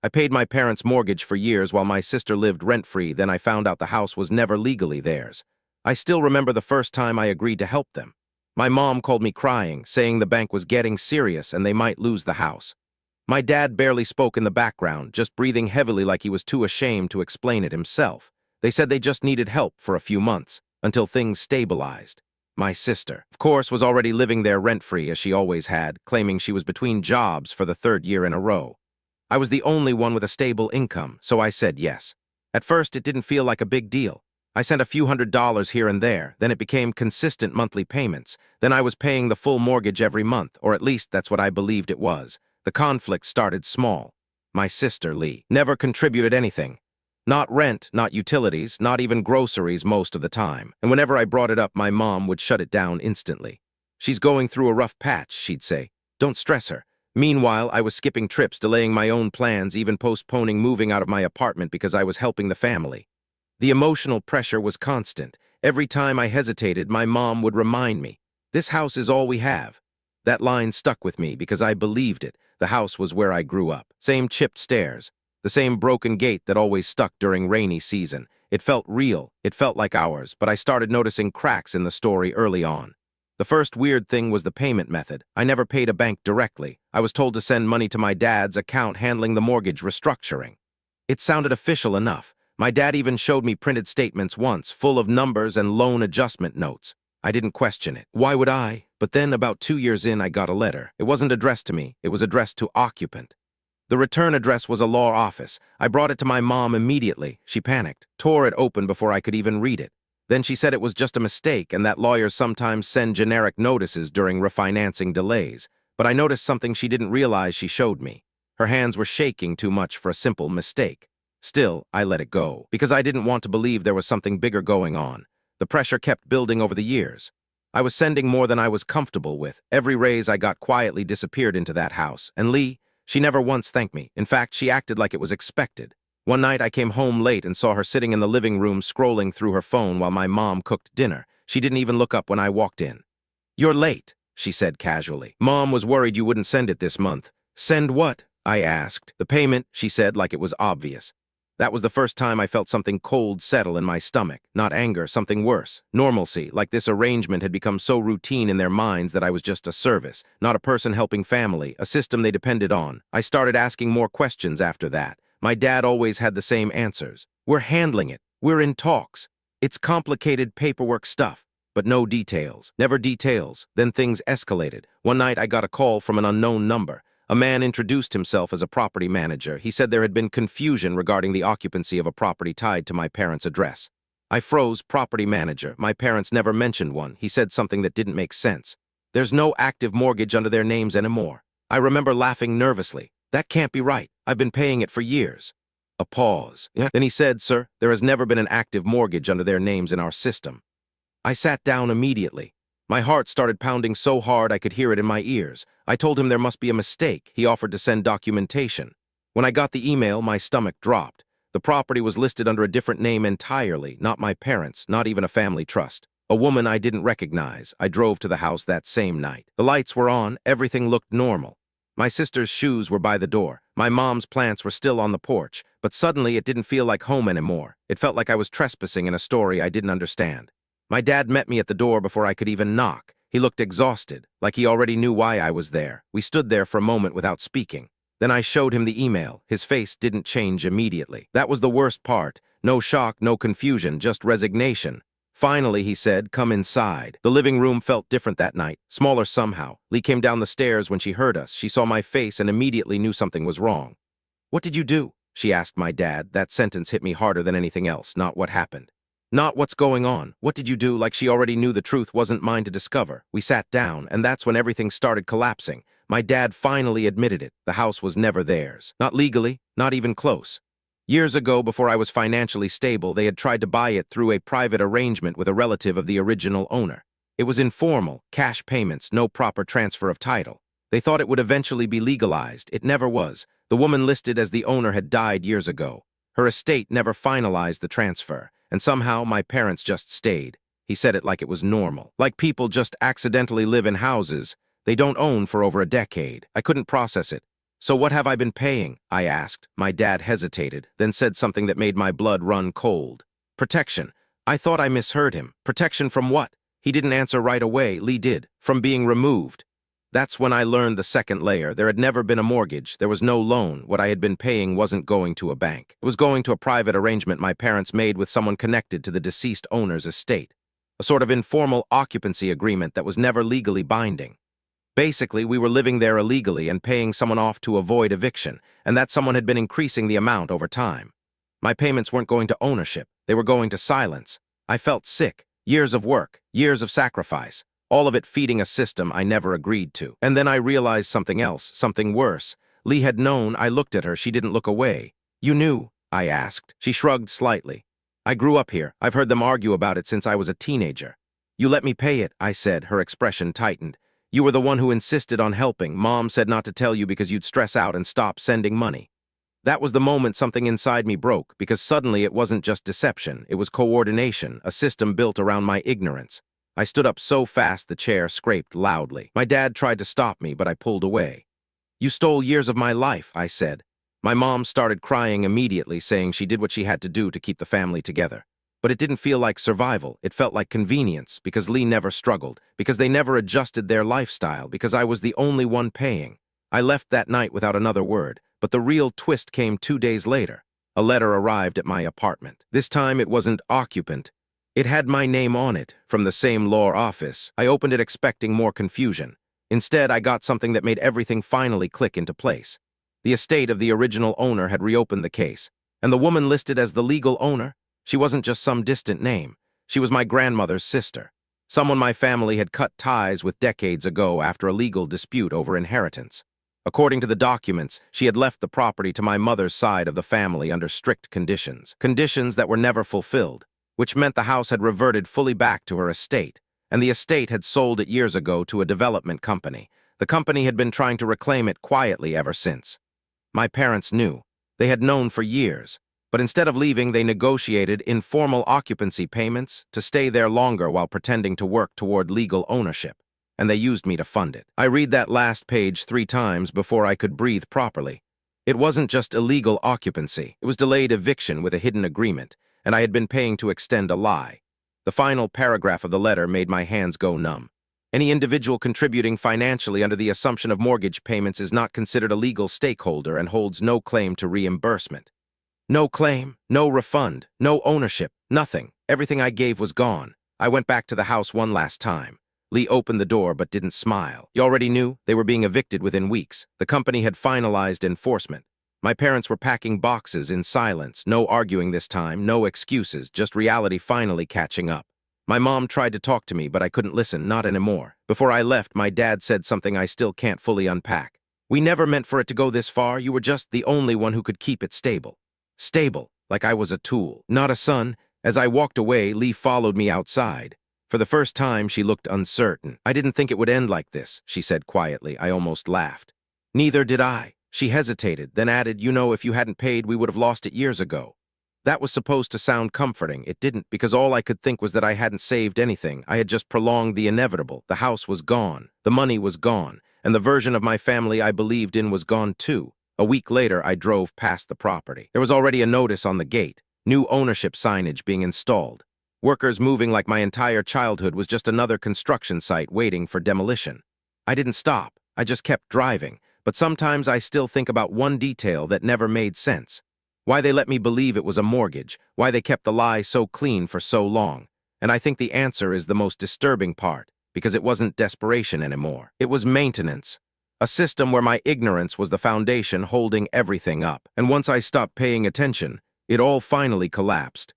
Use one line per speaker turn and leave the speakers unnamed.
I paid my parents' mortgage for years while my sister lived rent-free, then I found out the house was never legally theirs. I still remember the first time I agreed to help them. My mom called me crying, saying the bank was getting serious and they might lose the house. My dad barely spoke in the background, just breathing heavily like he was too ashamed to explain it himself. They said they just needed help for a few months, until things stabilized. My sister, of course, was already living there rent-free as she always had, claiming she was between jobs for the third year in a row. I was the only one with a stable income, so I said yes. At first, it didn't feel like a big deal. I sent a few $100s here and there, then it became consistent monthly payments. Then I was paying the full mortgage every month, or at least that's what I believed it was. The conflict started small. My sister, Lee, never contributed anything. Not rent, not utilities, not even groceries most of the time. And whenever I brought it up, my mom would shut it down instantly. "She's going through a rough patch," she'd say. "Don't stress her." Meanwhile, I was skipping trips, delaying my own plans, even postponing moving out of my apartment because I was helping the family. The emotional pressure was constant. Every time I hesitated, my mom would remind me, "This house is all we have." That line stuck with me because I believed it. The house was where I grew up. Same chipped stairs. The same broken gate that always stuck during rainy season. It felt real. It felt like ours, but I started noticing cracks in the story early on. The first weird thing was the payment method. I never paid a bank directly. I was told to send money to my dad's account handling the mortgage restructuring. It sounded official enough. My dad even showed me printed statements once, full of numbers and loan adjustment notes. I didn't question it. Why would I? But then, about 2 years in, I got a letter. It wasn't addressed to me. It was addressed to occupant. The return address was a law office. I brought it to my mom immediately. She panicked, tore it open before I could even read it. Then she said it was just a mistake and that lawyers sometimes send generic notices during refinancing delays. But I noticed something she didn't realize she showed me. Her hands were shaking too much for a simple mistake. Still, I let it go, because I didn't want to believe there was something bigger going on. The pressure kept building over the years. I was sending more than I was comfortable with. Every raise I got quietly disappeared into that house. And Lee, she never once thanked me. In fact, she acted like it was expected. One night I came home late and saw her sitting in the living room scrolling through her phone while my mom cooked dinner. She didn't even look up when I walked in. "You're late," she said casually. "Mom was worried you wouldn't send it this month." "Send what?" I asked. "The payment," she said, like it was obvious. That was the first time I felt something cold settle in my stomach. Not anger, something worse. Normalcy, like this arrangement had become so routine in their minds that I was just a service, not a person helping family, a system they depended on. I started asking more questions after that. My dad always had the same answers. "We're handling it. We're in talks. It's complicated paperwork stuff." But no details. Never details. Then things escalated. One night I got a call from an unknown number. A man introduced himself as a property manager. He said there had been confusion regarding the occupancy of a property tied to my parents' address. I froze. Property manager. My parents never mentioned one. He said something that didn't make sense. "There's no active mortgage under their names anymore." I remember laughing nervously. "That can't be right. I've been paying it for years." A pause. "Yeah." Then he said, "Sir, there has never been an active mortgage under their names in our system." I sat down immediately. My heart started pounding so hard I could hear it in my ears. I told him there must be a mistake. He offered to send documentation. When I got the email, my stomach dropped. The property was listed under a different name entirely, not my parents', not even a family trust. A woman I didn't recognize. I drove to the house that same night. The lights were on, everything looked normal. My sister's shoes were by the door. My mom's plants were still on the porch, but suddenly it didn't feel like home anymore. It felt like I was trespassing in a story I didn't understand. My dad met me at the door before I could even knock. He looked exhausted, like he already knew why I was there. We stood there for a moment without speaking. Then I showed him the email. His face didn't change immediately. That was the worst part. No shock, no confusion, just resignation. Finally, he said, "Come inside." The living room felt different that night, smaller somehow. Lee came down the stairs when she heard us. She saw my face and immediately knew something was wrong. "What did you do?" she asked my dad. That sentence hit me harder than anything else, not what happened. Not what's going on. What did you do? Like she already knew the truth wasn't mine to discover. We sat down, and that's when everything started collapsing. My dad finally admitted it. The house was never theirs. Not legally, not even close. Years ago, before I was financially stable, they had tried to buy it through a private arrangement with a relative of the original owner. It was informal, cash payments, no proper transfer of title. They thought it would eventually be legalized. It never was. The woman listed as the owner had died years ago. Her estate never finalized the transfer. And somehow my parents just stayed. He said it like it was normal. Like people just accidentally live in houses they don't own for over a decade. I couldn't process it. "So what have I been paying?" I asked. My dad hesitated, then said something that made my blood run cold. "Protection." I thought I misheard him. Protection from what? He didn't answer right away. Lee did. From being removed. That's when I learned the second layer. There had never been a mortgage. There was no loan. What I had been paying wasn't going to a bank. It was going to a private arrangement my parents made with someone connected to the deceased owner's estate. A sort of informal occupancy agreement that was never legally binding. Basically, we were living there illegally and paying someone off to avoid eviction, and that someone had been increasing the amount over time. My payments weren't going to ownership. They were going to silence. I felt sick. Years of work, years of sacrifice. All of it feeding a system I never agreed to. And then I realized something else, something worse. Lee had known. I looked at her. She didn't look away. "You knew?" I asked. She shrugged slightly. "I grew up here. I've heard them argue about it since I was a teenager." "You let me pay it," I said. Her expression tightened. "You were the one who insisted on helping. Mom said not to tell you because you'd stress out and stop sending money." That was the moment something inside me broke, because suddenly it wasn't just deception. It was coordination, a system built around my ignorance. I stood up so fast the chair scraped loudly. My dad tried to stop me, but I pulled away. "You stole years of my life," I said. My mom started crying immediately, saying she did what she had to do to keep the family together. But it didn't feel like survival. It felt like convenience, because Lee never struggled, because they never adjusted their lifestyle, because I was the only one paying. I left that night without another word, but the real twist came 2 days later. A letter arrived at my apartment. This time it wasn't occupant. It had my name on it, from the same law office. I opened it expecting more confusion. Instead, I got something that made everything finally click into place. The estate of the original owner had reopened the case, and the woman listed as the legal owner, she wasn't just some distant name. She was my grandmother's sister, someone my family had cut ties with decades ago after a legal dispute over inheritance. According to the documents, she had left the property to my mother's side of the family under strict conditions that were never fulfilled, which meant the house had reverted fully back to her estate, and the estate had sold it years ago to a development company. The company had been trying to reclaim it quietly ever since. My parents knew. They had known for years. But instead of leaving, they negotiated informal occupancy payments to stay there longer while pretending to work toward legal ownership. And they used me to fund it. I read that last page 3 times before I could breathe properly. It wasn't just illegal occupancy. It was delayed eviction with a hidden agreement, and I had been paying to extend a lie. The final paragraph of the letter made my hands go numb. Any individual contributing financially under the assumption of mortgage payments is not considered a legal stakeholder and holds no claim to reimbursement. No claim, no refund, no ownership, nothing. Everything I gave was gone. I went back to the house one last time. Lee opened the door but didn't smile. He already knew they were being evicted within weeks. The company had finalized enforcement. My parents were packing boxes in silence. No arguing this time, no excuses, just reality finally catching up. My mom tried to talk to me, but I couldn't listen, not anymore. Before I left, my dad said something I still can't fully unpack. "We never meant for it to go this far. You were just the only one who could keep it stable." Stable, like I was a tool, not a son. As I walked away, Lee followed me outside. For the first time, she looked uncertain. "I didn't think it would end like this," she said quietly. I almost laughed. "Neither did I." She hesitated, then added, "You know, if you hadn't paid, we would have lost it years ago." That was supposed to sound comforting. It didn't, because all I could think was that I hadn't saved anything. I had just prolonged the inevitable. The house was gone. The money was gone. And the version of my family I believed in was gone too. A week later, I drove past the property. There was already a notice on the gate. New ownership signage being installed. Workers moving like my entire childhood was just another construction site waiting for demolition. I didn't stop. I just kept driving. But sometimes I still think about one detail that never made sense. Why they let me believe it was a mortgage, why they kept the lie so clean for so long. And I think the answer is the most disturbing part, because it wasn't desperation anymore. It was maintenance. A system where my ignorance was the foundation holding everything up. And once I stopped paying attention, it all finally collapsed.